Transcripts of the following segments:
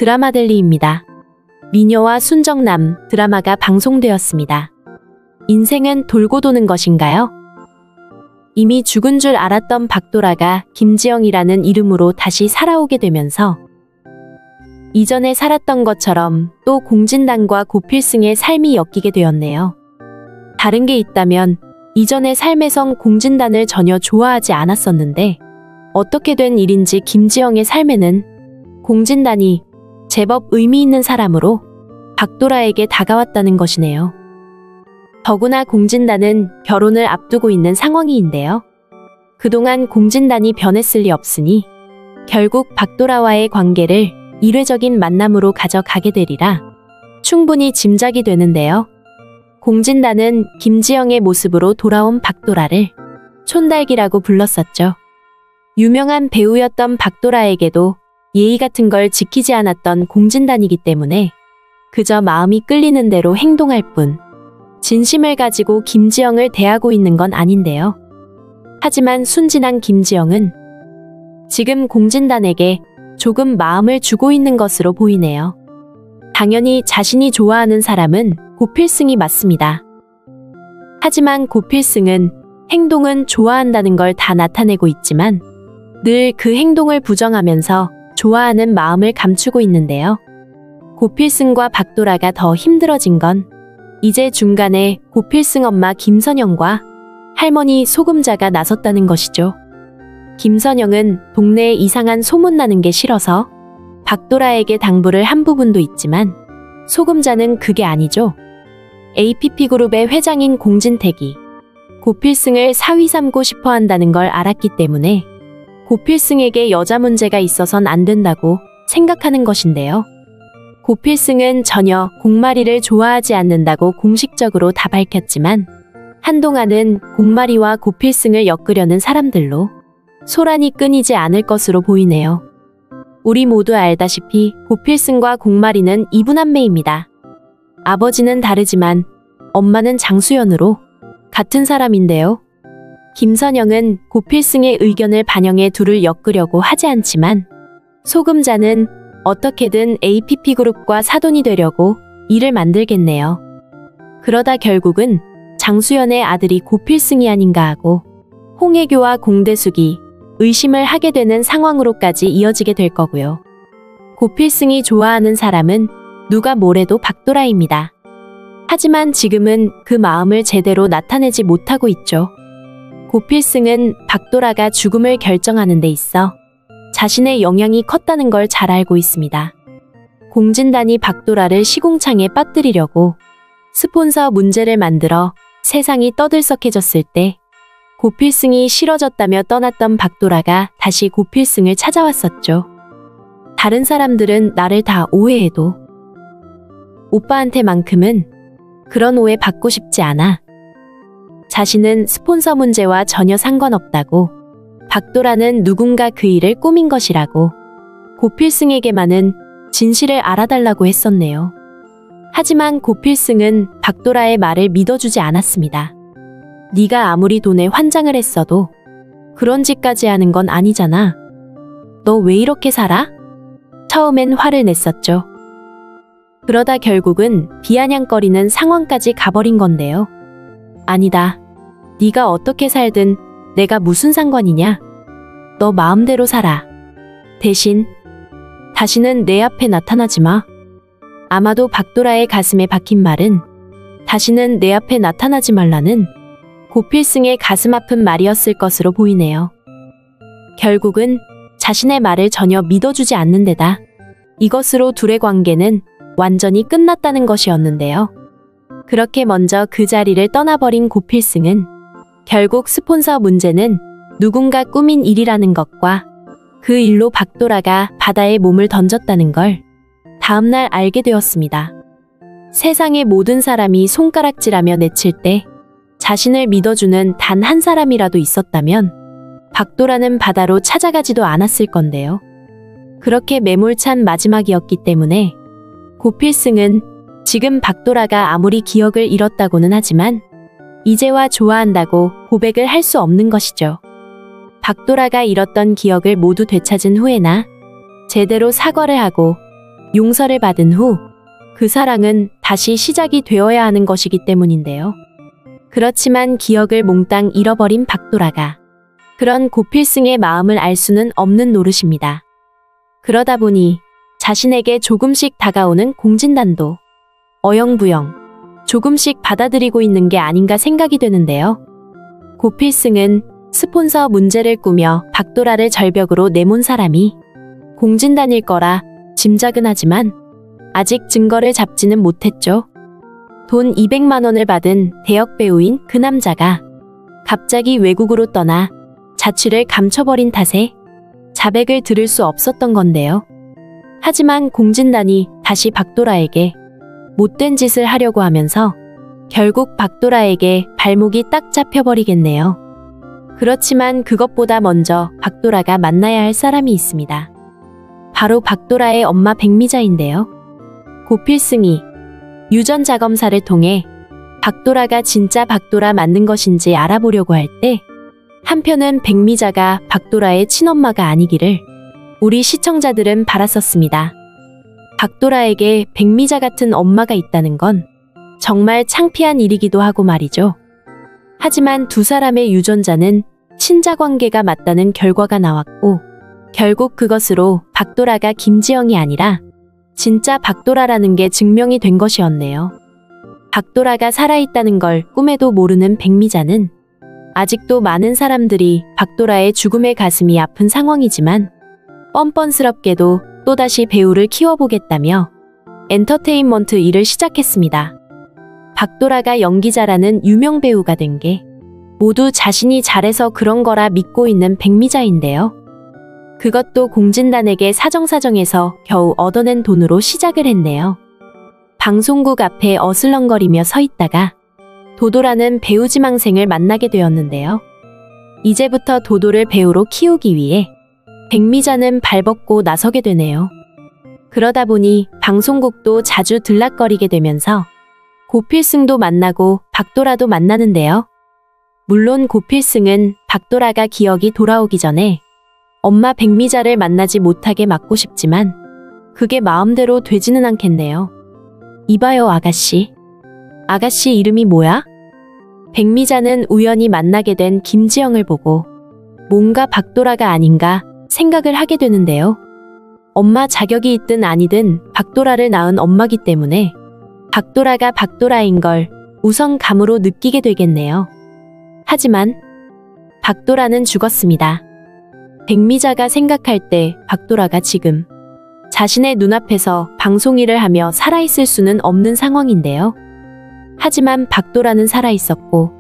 드라마델리입니다. 미녀와 순정남 드라마가 방송되었습니다. 인생은 돌고 도는 것인가요? 이미 죽은 줄 알았던 박도라가 김지영이라는 이름으로 다시 살아오게 되면서 이전에 살았던 것처럼 또 공진단과 고필승의 삶이 엮이게 되었네요. 다른 게 있다면 이전의 삶에선 공진단을 전혀 좋아하지 않았었는데 어떻게 된 일인지 김지영의 삶에는 공진단이 제법 의미 있는 사람으로 박도라에게 다가왔다는 것이네요. 더구나 공진단은 결혼을 앞두고 있는 상황인데요. 그동안 공진단이 변했을 리 없으니 결국 박도라와의 관계를 일회적인 만남으로 가져가게 되리라 충분히 짐작이 되는데요. 공진단은 김지영의 모습으로 돌아온 박도라를 촌달기라고 불렀었죠. 유명한 배우였던 박도라에게도 예의 같은 걸 지키지 않았던 공진단이기 때문에 그저 마음이 끌리는 대로 행동할 뿐 진심을 가지고 김지영을 대하고 있는 건 아닌데요. 하지만 순진한 김지영은 지금 공진단에게 조금 마음을 주고 있는 것으로 보이네요. 당연히 자신이 좋아하는 사람은 고필승이 맞습니다. 하지만 고필승은 행동은 좋아한다는 걸 다 나타내고 있지만 늘 그 행동을 부정하면서 좋아하는 마음을 감추고 있는데요. 고필승과 박도라가 더 힘들어진 건 이제 중간에 고필승 엄마 김선영과 할머니 소금자가 나섰다는 것이죠. 김선영은 동네에 이상한 소문나는 게 싫어서 박도라에게 당부를 한 부분도 있지만 소금자는 그게 아니죠. APP그룹의 회장인 공진택이 고필승을 사위 삼고 싶어 한다는 걸 알았기 때문에 고필승에게 여자 문제가 있어선 안 된다고 생각하는 것인데요. 고필승은 전혀 공마리를 좋아하지 않는다고 공식적으로 다 밝혔지만 한동안은 공마리와 고필승을 엮으려는 사람들로 소란이 끊이지 않을 것으로 보이네요. 우리 모두 알다시피 고필승과 공마리는 이분한매입니다. 아버지는 다르지만 엄마는 장수연으로 같은 사람인데요. 김선영은 고필승의 의견을 반영해 둘을 엮으려고 하지 않지만 소금자는 어떻게든 APP그룹과 사돈이 되려고 일을 만들겠네요. 그러다 결국은 장수연의 아들이 고필승이 아닌가 하고 홍혜교와 공대숙이 의심을 하게 되는 상황으로까지 이어지게 될 거고요. 고필승이 좋아하는 사람은 누가 뭐래도 박도라입니다. 하지만 지금은 그 마음을 제대로 나타내지 못하고 있죠. 고필승은 박도라가 죽음을 결정하는 데 있어 자신의 영향이 컸다는 걸 잘 알고 있습니다. 공진단이 박도라를 시궁창에 빠뜨리려고 스폰서 문제를 만들어 세상이 떠들썩해졌을 때 고필승이 싫어졌다며 떠났던 박도라가 다시 고필승을 찾아왔었죠. 다른 사람들은 나를 다 오해해도 오빠한테만큼은 그런 오해 받고 싶지 않아. 자신은 스폰서 문제와 전혀 상관없다고 박도라는 누군가 그 일을 꾸민 것이라고 고필승에게만은 진실을 알아달라고 했었네요. 하지만 고필승은 박도라의 말을 믿어주지 않았습니다. 네가 아무리 돈에 환장을 했어도 그런 짓까지 하는 건 아니잖아. 너 왜 이렇게 살아? 처음엔 화를 냈었죠. 그러다 결국은 비아냥거리는 상황까지 가버린 건데요. 아니다. 네가 어떻게 살든 내가 무슨 상관이냐? 너 마음대로 살아. 대신 다시는 내 앞에 나타나지 마. 아마도 박도라의 가슴에 박힌 말은 다시는 내 앞에 나타나지 말라는 고필승의 가슴 아픈 말이었을 것으로 보이네요. 결국은 자신의 말을 전혀 믿어주지 않는 데다 이것으로 둘의 관계는 완전히 끝났다는 것이었는데요. 그렇게 먼저 그 자리를 떠나버린 고필승은 결국 스폰서 문제는 누군가 꾸민 일이라는 것과 그 일로 박도라가 바다에 몸을 던졌다는 걸 다음날 알게 되었습니다. 세상의 모든 사람이 손가락질하며 내칠 때 자신을 믿어주는 단 한 사람이라도 있었다면 박도라는 바다로 찾아가지도 않았을 건데요. 그렇게 매몰찬 마지막이었기 때문에 고필승은 지금 박도라가 아무리 기억을 잃었다고는 하지만 이제와 좋아한다고 고백을 할 수 없는 것이죠. 박도라가 잃었던 기억을 모두 되찾은 후에나 제대로 사과를 하고 용서를 받은 후 그 사랑은 다시 시작이 되어야 하는 것이기 때문인데요. 그렇지만 기억을 몽땅 잃어버린 박도라가 그런 고필승의 마음을 알 수는 없는 노릇입니다. 그러다 보니 자신에게 조금씩 다가오는 공진단도 어영부영 조금씩 받아들이고 있는 게 아닌가 생각이 되는데요. 고필승은 스폰서 문제를 꾸며 박도라를 절벽으로 내몬 사람이 공진단일 거라 짐작은 하지만 아직 증거를 잡지는 못했죠. 돈 200만 원을 받은 대역 배우인 그 남자가 갑자기 외국으로 떠나 자취를 감춰버린 탓에 자백을 들을 수 없었던 건데요. 하지만 공진단이 다시 박도라에게 못된 짓을 하려고 하면서 결국 박도라에게 발목이 딱 잡혀버리겠네요. 그렇지만 그것보다 먼저 박도라가 만나야 할 사람이 있습니다. 바로 박도라의 엄마 백미자인데요. 고필승이 유전자 검사를 통해 박도라가 진짜 박도라 맞는 것인지 알아보려고 할 때 한편은 백미자가 박도라의 친엄마가 아니기를 우리 시청자들은 바랐었습니다. 박도라에게 백미자 같은 엄마가 있다는 건 정말 창피한 일이기도 하고 말이죠. 하지만 두 사람의 유전자는 친자 관계가 맞다는 결과가 나왔고 결국 그것으로 박도라가 김지영이 아니라 진짜 박도라라는 게 증명이 된 것이었네요. 박도라가 살아있다는 걸 꿈에도 모르는 백미자는 아직도 많은 사람들이 박도라의 죽음에 가슴이 아픈 상황이지만 뻔뻔스럽게도 또다시 배우를 키워보겠다며 엔터테인먼트 일을 시작했습니다. 박도라가 연기자라는 유명 배우가 된 게 모두 자신이 잘해서 그런 거라 믿고 있는 백미자인데요. 그것도 공진단에게 사정사정해서 겨우 얻어낸 돈으로 시작을 했네요. 방송국 앞에 어슬렁거리며 서 있다가 도도라는 배우 지망생을 만나게 되었는데요. 이제부터 도도를 배우로 키우기 위해 백미자는 발벗고 나서게 되네요. 그러다 보니 방송국도 자주 들락거리게 되면서 고필승도 만나고 박도라도 만나는데요. 물론 고필승은 박도라가 기억이 돌아오기 전에 엄마 백미자를 만나지 못하게 막고 싶지만 그게 마음대로 되지는 않겠네요. 이봐요 아가씨. 아가씨 이름이 뭐야? 백미자는 우연히 만나게 된 김지영을 보고 뭔가 박도라가 아닌가 생각을 하게 되는데요. 엄마 자격이 있든 아니든 박도라를 낳은 엄마기 때문에 박도라가 박도라인 걸 우선 감으로 느끼게 되겠네요. 하지만 박도라는 죽었습니다. 백미자가 생각할 때 박도라가 지금 자신의 눈앞에서 방송 일을 하며 살아있을 수는 없는 상황인데요. 하지만 박도라는 살아있었고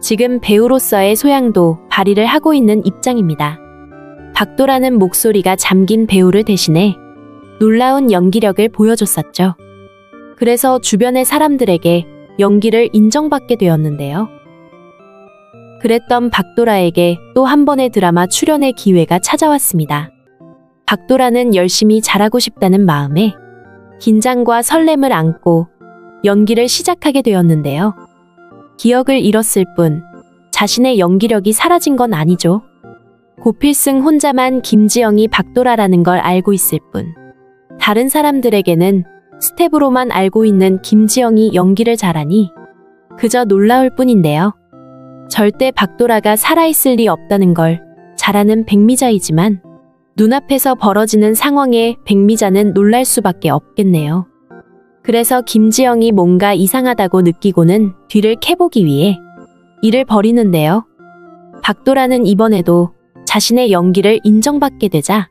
지금 배우로서의 소양도 발휘를 하고 있는 입장입니다. 박도라는 목소리가 잠긴 배우를 대신해 놀라운 연기력을 보여줬었죠. 그래서 주변의 사람들에게 연기를 인정받게 되었는데요. 그랬던 박도라에게 또 한 번의 드라마 출연의 기회가 찾아왔습니다. 박도라는 열심히 잘하고 싶다는 마음에 긴장과 설렘을 안고 연기를 시작하게 되었는데요. 기억을 잃었을 뿐 자신의 연기력이 사라진 건 아니죠. 고필승 혼자만 김지영이 박도라라는 걸 알고 있을 뿐 다른 사람들에게는 스텝으로만 알고 있는 김지영이 연기를 잘하니 그저 놀라울 뿐인데요. 절대 박도라가 살아있을 리 없다는 걸 잘 아는 백미자이지만 눈앞에서 벌어지는 상황에 백미자는 놀랄 수밖에 없겠네요. 그래서 김지영이 뭔가 이상하다고 느끼고는 뒤를 캐보기 위해 일을 벌이는데요. 박도라는 이번에도 자신의 연기를 인정받게 되자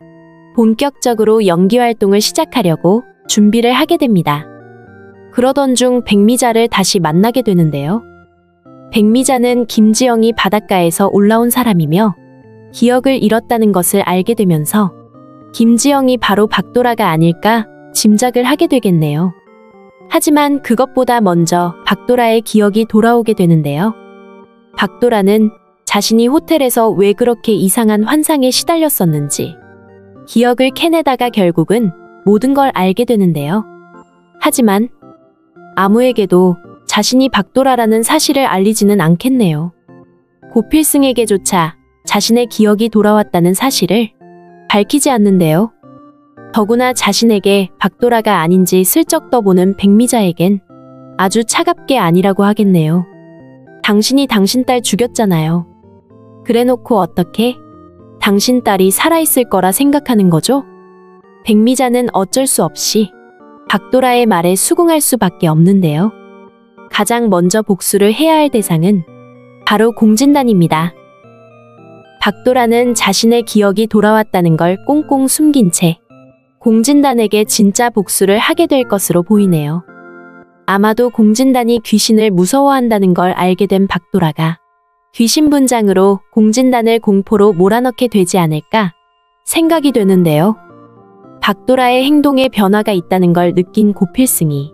본격적으로 연기 활동을 시작하려고 준비를 하게 됩니다. 그러던 중 백미자를 다시 만나게 되는데요. 백미자는 김지영이 바닷가에서 올라온 사람이며 기억을 잃었다는 것을 알게 되면서 김지영이 바로 박도라가 아닐까 짐작을 하게 되겠네요. 하지만 그것보다 먼저 박도라의 기억이 돌아오게 되는데요. 박도라는 자신이 호텔에서 왜 그렇게 이상한 환상에 시달렸었는지 기억을 캐내다가 결국은 모든 걸 알게 되는데요. 하지만 아무에게도 자신이 박도라라는 사실을 알리지는 않겠네요. 고필승에게조차 자신의 기억이 돌아왔다는 사실을 밝히지 않는데요. 더구나 자신에게 박도라가 아닌지 슬쩍 떠보는 백미자에겐 아주 차갑게 아니라고 하겠네요. 당신이 당신 딸 죽였잖아요. 그래놓고 어떻게 당신 딸이 살아있을 거라 생각하는 거죠? 백미자는 어쩔 수 없이 박도라의 말에 수긍할 수밖에 없는데요. 가장 먼저 복수를 해야 할 대상은 바로 공진단입니다. 박도라는 자신의 기억이 돌아왔다는 걸 꽁꽁 숨긴 채 공진단에게 진짜 복수를 하게 될 것으로 보이네요. 아마도 공진단이 귀신을 무서워한다는 걸 알게 된 박도라가 귀신 분장으로 공진단을 공포로 몰아넣게 되지 않을까 생각이 되는데요. 박도라의 행동에 변화가 있다는 걸 느낀 고필승이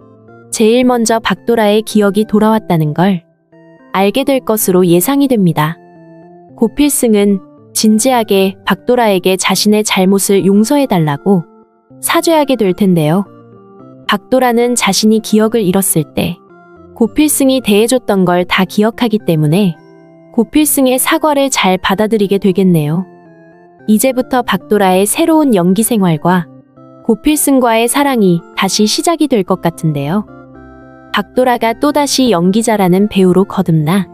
제일 먼저 박도라의 기억이 돌아왔다는 걸 알게 될 것으로 예상이 됩니다. 고필승은 진지하게 박도라에게 자신의 잘못을 용서해달라고 사죄하게 될 텐데요. 박도라는 자신이 기억을 잃었을 때 고필승이 대해줬던 걸 다 기억하기 때문에 고필승의 사과를 잘 받아들이게 되겠네요. 이제부터 박도라의 새로운 연기 생활과 고필승과의 사랑이 다시 시작이 될 것 같은데요. 박도라가 또다시 연기자라는 배우로 거듭나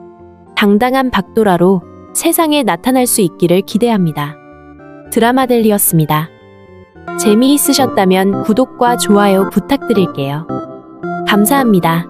당당한 박도라로 세상에 나타날 수 있기를 기대합니다. 드라마델리였습니다. 재미있으셨다면 구독과 좋아요 부탁드릴게요. 감사합니다.